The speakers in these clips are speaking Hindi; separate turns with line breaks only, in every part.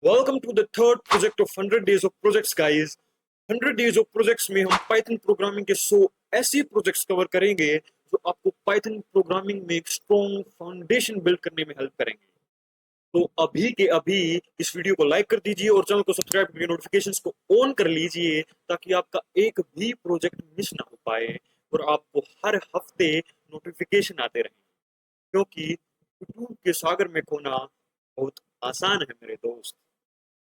Welcome to the third project of 100 days of projects guys. 100 days of projects में हम पाइथन प्रोग्रामिंग के 100 ऐसे प्रोजेक्ट्स कवर करेंगे जो आपको पाइथन प्रोग्रामिंग में एक स्ट्रॉन्ग फाउंडेशन बिल्ड करने में हेल्प करेंगे। तो अभी के अभी इस वीडियो को लाइक कर दीजिए और चैनल को सब्सक्राइब करके नोटिफिकेशंस को ऑन कर लीजिए ताकि आपका एक भी प्रोजेक्ट मिस ना हो पाए और आपको हर हफ्ते नोटिफिकेशन आते रहें, क्योंकि यूट्यूब के सागर में खोना बहुत आसान है मेरे दोस्त।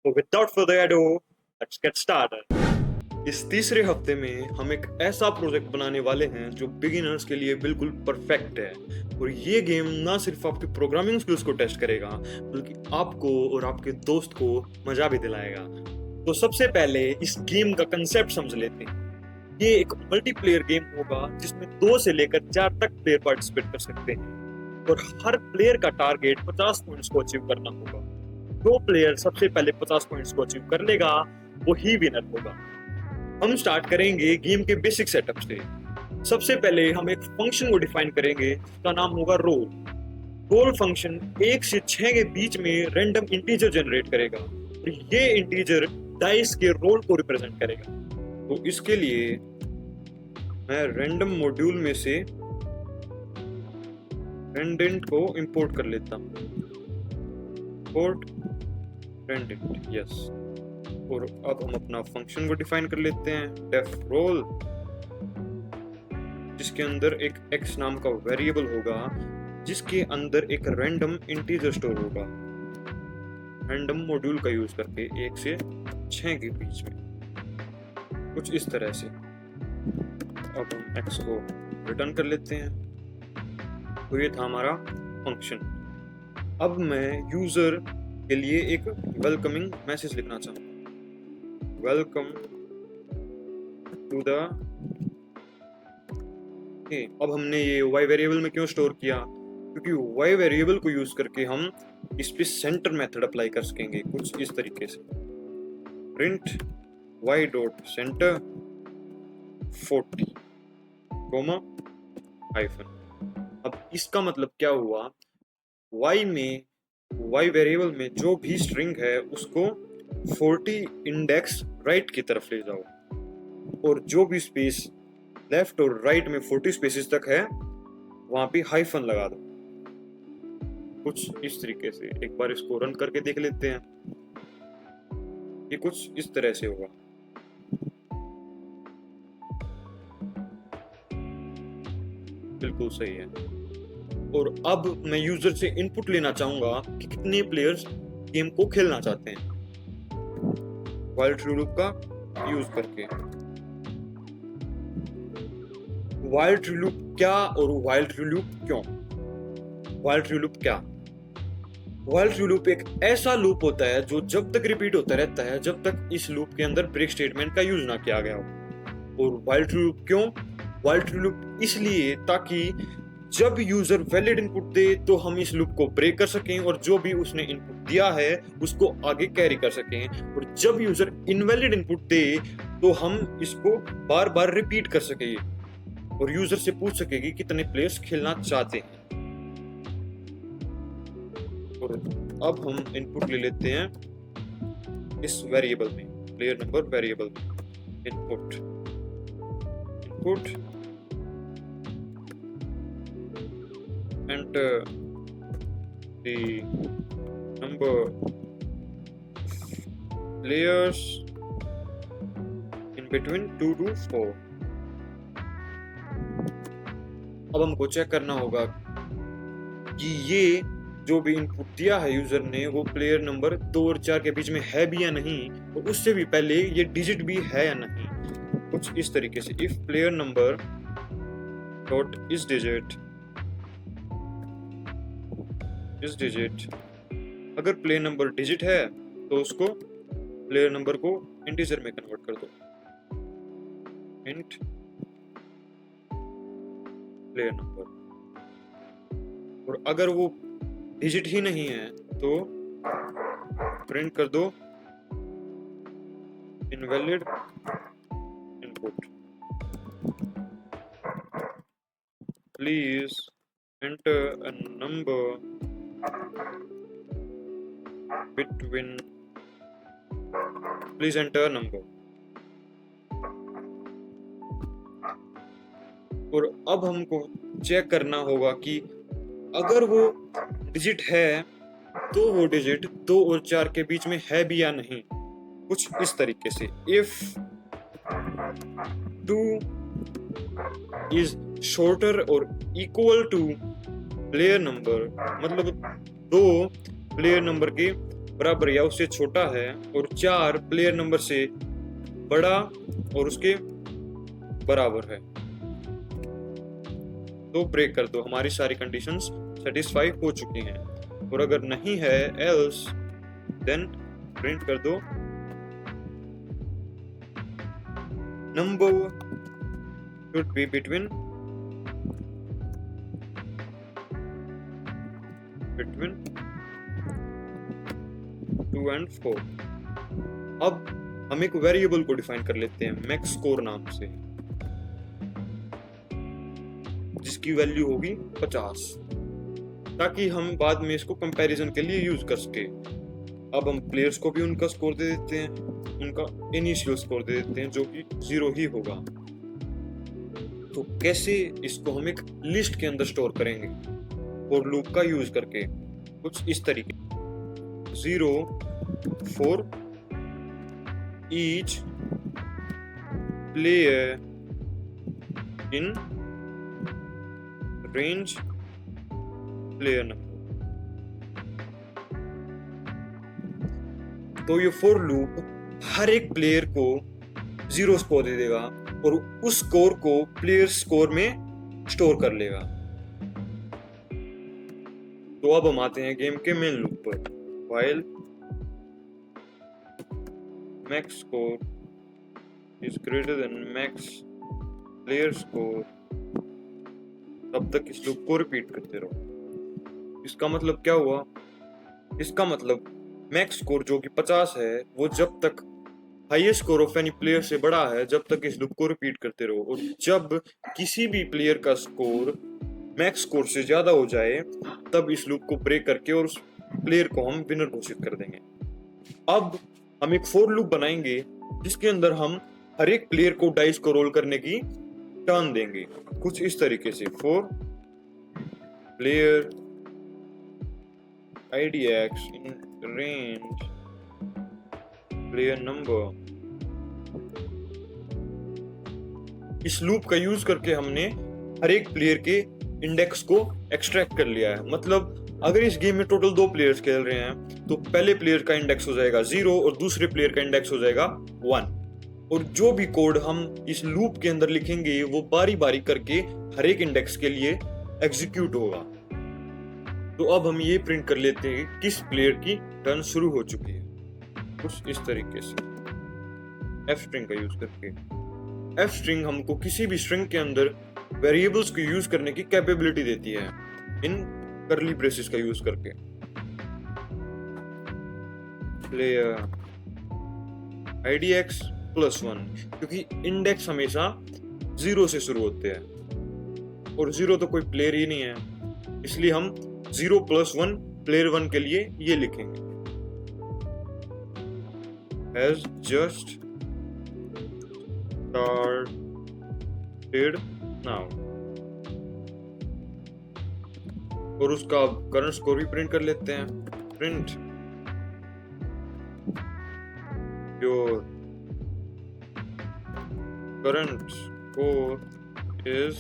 तो without further ado, let's get started. इस तीसरे हफ्ते में हम एक ऐसा प्रोजेक्ट बनाने वाले हैं जो बिगिनर्स के लिए बिल्कुल परफेक्ट है। और ये गेम ना सिर्फ आपकी प्रोग्रामिंग स्किल्स को टेस्ट करेगा बल्कि आपको और आपके दोस्त को मजा भी दिलाएगा। तो सबसे पहले इस गेम का कंसेप्ट समझ लेते हैं। ये एक मल्टीप्लेयर गेम होगा जिसमें 2 से लेकर 4 तक प्लेयर पार्टिसिपेट कर सकते हैं और हर प्लेयर का टारगेट 50 पॉइंट्स को अचीव करना होगा। जो प्लेयर सबसे पहले 50 पॉइंट्स को अचीव कर लेगा वो ही विनर होगा। हम स्टार्ट करेंगे गेम के बेसिक सेटअप से। सबसे पहले हम एक फंक्शन को डिफाइन करेंगे जिसका नाम होगा रोल। रोल फंक्शन 1 से 6 के बीच में रैंडम इंटीजर जनरेट करेगा और ये इंटीजर डाइस के रोल को रिप्रेजेंट करेगा। तो इसके लिए मैं रैंडम मॉड्यूल में से रेंडेंट को इंपोर्ट कर लेता हूँ। इंपोर्ट रेंडेंट, यस। और अब हम अपना फंक्शन को डिफाइन कर लेते हैं, डेफ रोल, जिसके अंदर एक x नाम का वेरिएबल होगा जिसके अंदर एक रैंडम इंटीजर स्टोर होगा, रैंडम मॉड्यूल का यूज करके 1 से 6 के बीच में, कुछ इस तरह से। अब हम x को रिटर्न कर लेते हैं। तो ये था हमारा फंक्शन। अब मैं यूजर के लिए एक वेलकमिंग मैसेज लिखना चाहूंगा, वेलकम टू द। अब हमने ये y वेरिएबल में क्यों स्टोर किया? क्योंकि y वेरिएबल को यूज करके हम इस पे सेंटर मेथड अप्लाई कर सकेंगे कुछ इस तरीके से, print y dot center 40 comma hyphen. अब इसका मतलब क्या हुआ? y वेरिएबल में जो भी स्ट्रिंग है उसको 40 इंडेक्स राइट की तरफ ले जाओ और जो भी स्पेस लेफ्ट और राइट में 40 स्पेसेस तक है वहां पे हाइफन लगा दो, कुछ इस तरीके से। एक बार इसको रन करके देख लेते हैं, ये कुछ इस तरह से होगा। बिल्कुल सही है। और अब मैं यूजर से इनपुट लेना चाहूंगा कि कितने प्लेयर्स गेम को खेलना चाहते हैं, व्हाइल ट्रू लूप का यूज करके। व्हाइल ट्रू लूप क्या और व्हाइल ट्रू लूप क्यों? व्हाइल ट्रू लूप क्या? व्हाइल ट्रू लूप एक ऐसा लूप होता है जो जब तक रिपीट होता रहता है जब तक इस लूप के अंदर ब्रेक स्टेटमेंट का यूज ना किया गया हो। और व्हाइल ट्रू लूप क्यों? व्हाइल ट्रू लूप इसलिए ताकि जब यूजर वैलिड इनपुट दे तो हम इस लूप को ब्रेक कर सकें और जो भी उसने इनपुट दिया है उसको आगे कैरी कर सकें, और जब यूजर इनवैलिड इनपुट दे तो हम इसको बार बार रिपीट कर सकें और यूजर से पूछ सके कि कितने प्लेयर्स खेलना चाहते हैं। और अब हम इनपुट ले लेते हैं इस वेरिएबल में, प्लेयर नंबर वेरिएबल में। Input enter the number players in between 2 to 4। अब हमको चेक करना होगा कि ये जो भी इनपुट दिया है यूजर ने वो प्लेयर नंबर 2 और 4 के बीच में है भी या नहीं, और उससे भी पहले ये डिजिट भी है या नहीं, कुछ इस तरीके से। इफ प्लेयर नंबर डॉट इस डिजिट, अगर प्लेयर नंबर डिजिट है तो उसको प्लेयर नंबर को इंटीजर में कन्वर्ट कर दो, इंट प्लेयर नंबर। और अगर वो डिजिट ही नहीं है तो प्रिंट कर दो invalid input, please enter a number between please enter number. और अब हमको चेक करना होगा कि अगर वो डिजिट है तो वो डिजिट 2 और 4 के बीच में है भी या नहीं। कुछ इस तरीके से, इफ 2 इज शॉर्टर और इक्वल टू प्लेयर नंबर, मतलब 2 प्लेयर नंबर के बराबर या उससे छोटा है और 4 प्लेयर नंबर से बड़ा और उसके बराबर है, तो ब्रेक कर दो। हमारी सारी कंडीशंस सेटिस्फाई हो चुकी हैं। और अगर नहीं है एल्स देन प्रिंट कर दो number should be between 2 and 4। अब हम एक वेरिएबल को डिफाइन कर लेते हैं मैक्स स्कोर नाम से, जिसकी वैल्यू होगी 50, ताकि हम बाद में इसको कंपैरिजन के लिए यूज कर सके। अब हम प्लेयर्स को भी उनका स्कोर दे देते हैं, उनका इनिशियल स्कोर दे देते हैं जो कि 0 ही होगा। तो कैसे इसको हम एक लिस्ट के अंदर स्टोर करेंगे फॉर लूप का यूज करके, कुछ इस तरीके 0 for each player in range player number। तो ये फॉर लूप हर एक प्लेयर को 0 स्कोर दे देगा और उस स्कोर को प्लेयर स्कोर में स्टोर कर लेगा। तो अब हम आते हैं गेम के मेन लूप पर। While max score is greater than max player score, तब तक इस लूप को रिपीट करते रहो। इसका मतलब क्या हुआ? इसका मतलब मैक्स स्कोर जो कि 50 है, वो जब तक highest score of any player से बड़ा है, जब तक इस लूप को रिपीट करते रहो। और जब किसी भी प्लेयर का स्कोर मैक्स स्कोर से ज्यादा हो जाए, तब इस लूप को ब्रेक करके और उस प्लेयर को हम विनर घोषित कर देंगे। अब हम एक फॉर लूप बनाएंगे जिसके अंदर हम हर एक प्लेयर को डाइस को रोल करने की टर्न देंगे, कुछ इस तरीके से। For player IDX in range player number। इस लूप का यूज करके हमने हर एक प्लेयर के इंडेक्स को एक्सट्रैक्ट कर लिया है। मतलब अगर इस गेम में टोटल 2 प्लेयर्स खेल रहे हैं तो पहले प्लेयर का इंडेक्स हो जाएगा 0 और दूसरे प्लेयर का इंडेक्स हो जाएगा 1। और जो भी कोड हम इस लूप के अंदर लिखेंगे वो बारी बारी करके हर एक इंडेक्स के लिए एग्जीक्यूट होगा। तो अब हम ये प्रिंट कर लेते हैं कि किस प्लेयर की टर्न शुरू हो चुकी है, कुछ इस तरीके से एफ स्ट्रिंग का यूज करके। एफ स्ट्रिंग हमको किसी भी स्ट्रिंग के अंदर वेरिएबल्स को यूज करने की कैपेबिलिटी देती है इन करली ब्रेसेस का यूज करके। प्लेयर IDX +1, क्योंकि इंडेक्स हमेशा 0 से शुरू होते हैं और 0 तो कोई प्लेयर ही नहीं है, इसलिए हम 0 + 1 प्लेयर 1 के लिए ये लिखेंगे has just started now। और उसका करंट स्कोर भी प्रिंट कर लेते हैं। Print your current score is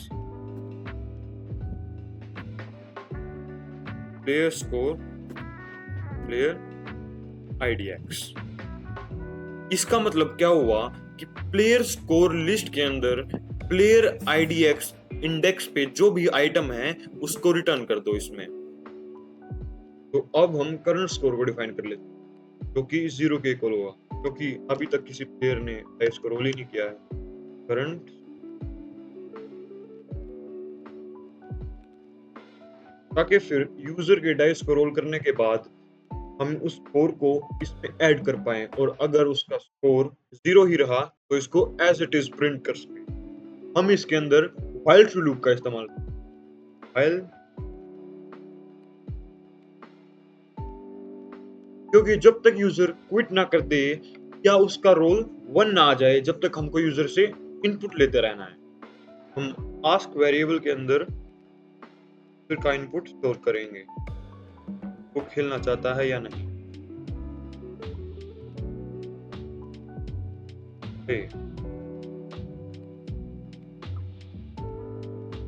player score player IDX। इसका मतलब क्या हुआ कि प्लेयर स्कोर लिस्ट के अंदर प्लेयर IDX इंडेक्स पे जो भी आइटम है उसको रिटर्न कर दो इसमें। तो अब हम करंट स्कोर को डिफाइन कर लेते हैं जो कि 0 के इक्वल होगा, क्योंकि अभी तक किसी प्लेयर ने डाइस को रोल ही नहीं किया है। करंट ताकि फिर यूजर के डाइस को रोल करने के बाद हम उस स्कोर को इसमें ऐड कर पाए, और अगर उसका स्कोर 0 ही रहा तो इसको एज इट इज प्रिंट कर सके। हम इसके अंदर व्हाइल ट्रू लूप का इस्तेमाल करें। व्हाइल, क्योंकि जब तक यूजर क्विट ना कर दे या उसका रोल 1 ना आ जाए जब तक हमको यूजर से इनपुट लेते रहना है। हम आस्क वेरिएबल के अंदर फिर का इनपुट स्टोर करेंगे, वो खेलना चाहता है या नहीं।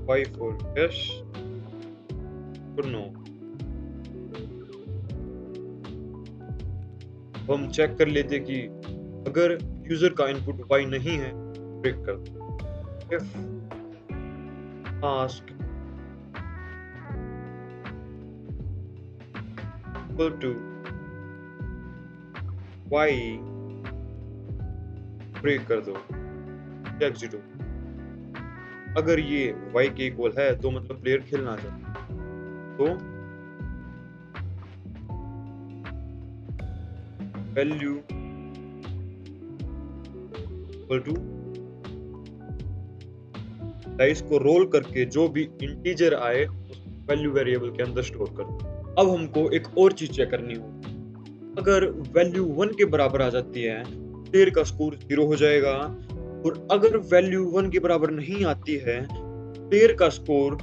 Y for yes or no। हम चेक कर लेते कि अगर यूजर का इनपुट y नहीं है, ब्रेक कर दो। if ask equal to y, break कर दो, एग्जिट हो। अगर ये y के इक्वल है तो मतलब प्लेयर खेलना चाहता है, तो वैल्यू इक्वल टू डाइस को रोल करके जो भी इंटीजर आए उस वैल्यू वेरिएबल के अंदर स्टोर कर दो। अब हमको एक और चीज चेक करनी होगी, अगर वैल्यू 1 के बराबर आ जाती है, प्लेयर का स्कोर 0 हो जाएगा, और अगर वैल्यू 1 के बराबर नहीं आती है, प्लेयर का स्कोर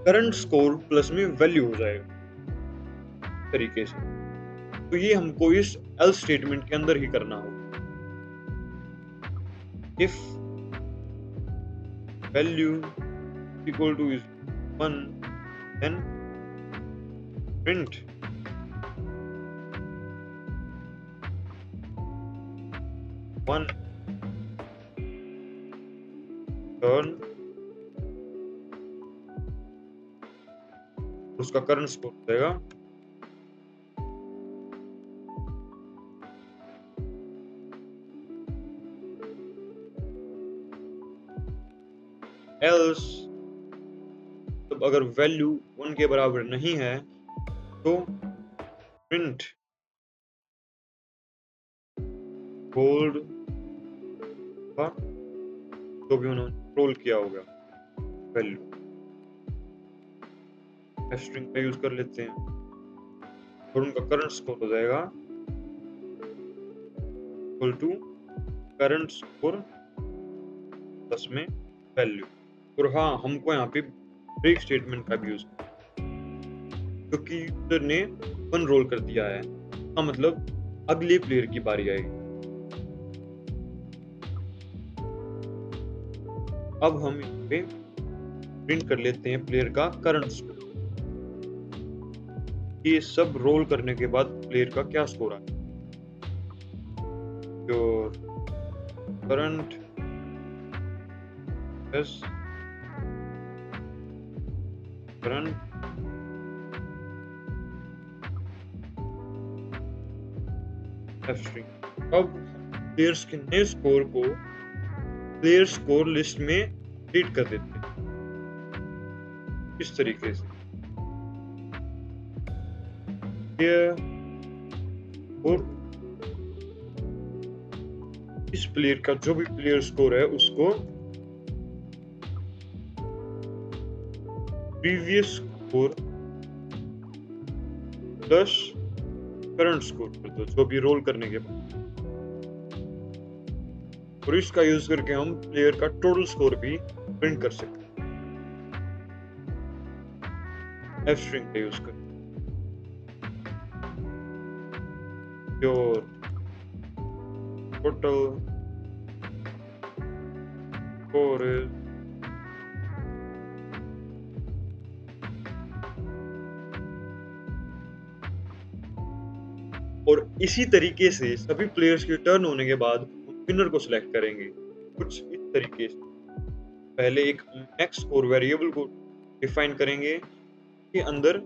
करंट स्कोर प्लस में वैल्यू हो जाएगा तरीके से। तो ये हमको इस एल्स स्टेटमेंट के अंदर ही करना होगा। If value equal two is 1 then print one turn, उसका करंट स्कोर हो जाएगा else। तो अगर वैल्यू 1 के बराबर नहीं है तो प्रिंट गोल्ड का जो भी उन्होंने रोल किया होगा वैल्यू, स्ट्रिंग का यूज कर लेते हैं, और उनका करंट स्कोर हो जाएगा equal to current score plus में वैल्यू। और हाँ, हमको यहाँ पे ब्रेक स्टेटमेंट का भी यूज क्योंकि यूजर ने 1 रोल कर दिया है, हाँ मतलब अगले प्लेयर की बारी आएगी। अब हम यहाँ पे प्रिंट कर लेते हैं प्लेयर का करंट स्कोर। ये सब रोल करने के बाद प्लेयर का क्या स्कोर आया, जो करंट प्लस करंट स्ट्रिंग। अब प्लेयर्स के नए स्कोर को प्लेयर स्कोर लिस्ट में अपडेट कर देते हैं इस तरीके से। और इस प्लेयर का जो भी प्लेयर स्कोर है उसको previous score plus current score कर दो जो भी रोल करने के बाद, और इसका यूज करके हम प्लेयर का टोटल स्कोर भी प्रिंट कर सकते हैं एफ स्ट्रिंग का यूज कर। योर टोटल स्कोर इज और इसी तरीके से सभी प्लेयर्स के टर्न होने के बाद विनर को सिलेक्ट करेंगे कुछ इस तरीके से। पहले एक मैक्स स्कोर वेरिएबल को डिफाइन करेंगे के अंदर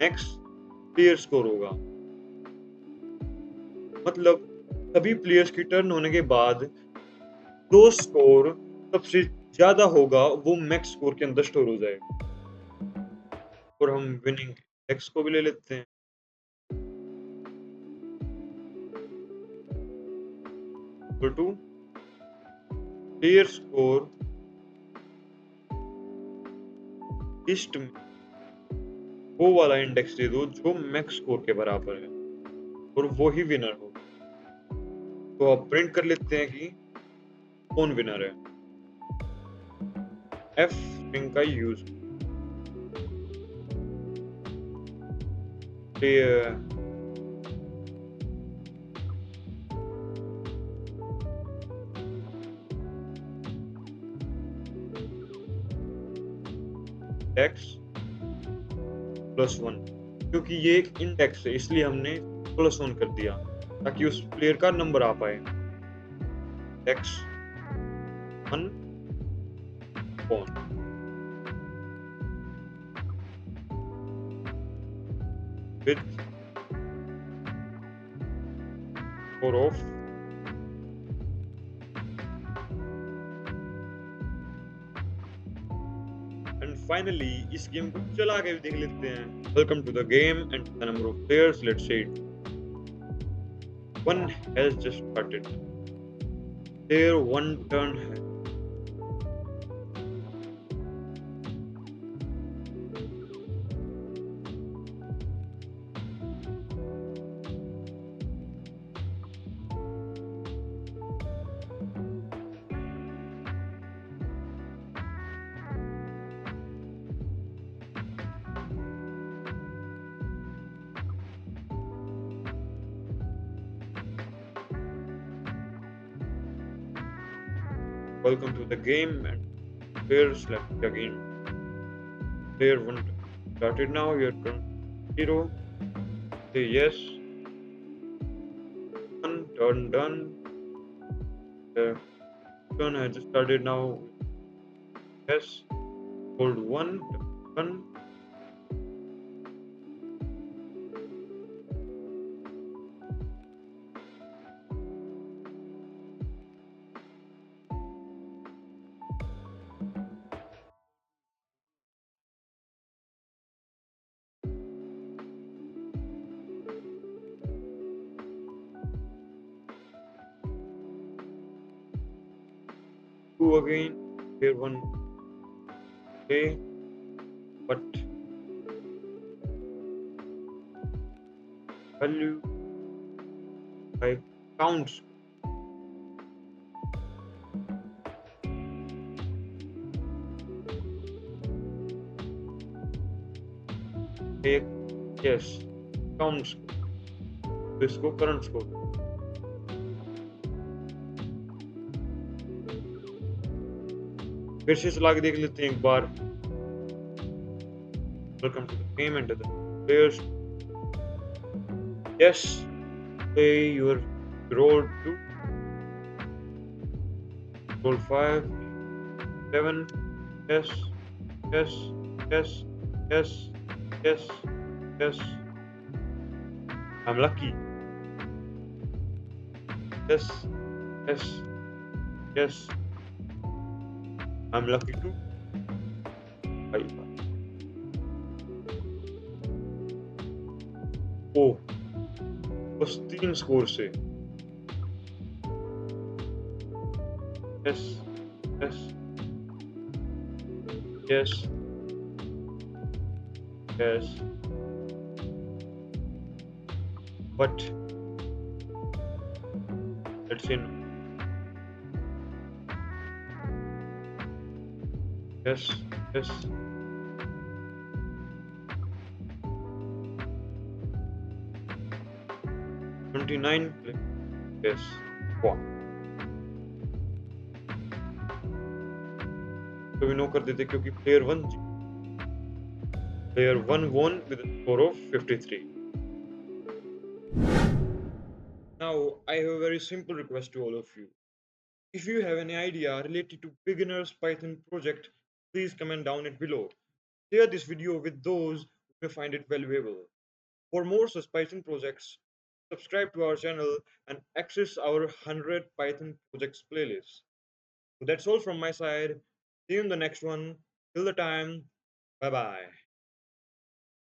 मैक्स प्लेयर स्कोर होगा, मतलब सभी प्लेयर्स की टर्न होने के बाद जो स्कोर सबसे ज्यादा होगा वो मैक्स स्कोर के अंदर स्टोर हो जाएगा। और हम विनिंग एक्स को भी ले लेते हैं, equal to player score list में वो वाला इंडेक्स दे दो जो मैक्स स्कोर के बराबर है, और वो ही विनर होगा। तो अब प्रिंट कर लेते हैं कि कौन विनर है। एफ स्ट्रिंग का यूज, इंडेक्स +1, क्योंकि ये एक इंडेक्स है इसलिए हमने +1 कर दिया ताकि उस प्लेयर का नंबर आ पाए। इंडेक्स 1 कौन with score of, and finally इस गेम को चला के भी देख लेते हैं। Welcome to the game and the number of players, let's see it. One has just started. Their one turn has. Welcome to the game and players left again. Player one started now. Your turn 0. Say yes. One turn done. The turn has just started now. Yes. Hold 1. Done. Two again. Player one. Play. But value by counts. Take yes. Counts. तो इसको करंट स्कोर, फिर से चला के देख लेते हैं एक बार। Welcome to the game and to the players. Yes, play your roll 2, roll 5, 7. Yes, yes, yes, yes, yes, yes. I'm lucky. Yes, yes, yes. I'm lucky too. Bye. ओ बस 3 स्कोर से। Yes yes yes yes, but let's in. Yes yes, 29 yes 1, तो भी नो कर देते क्योंकि player 1 won with a score of 53. Now I have a very simple request to all of you. If you have any idea related to beginners Python project, please comment down it below. Share this video with those who may find it valuable. For more such Python projects, subscribe to our channel and access our 100 Python projects playlist. So that's all from my side. See you in the next one. Till the time, bye bye.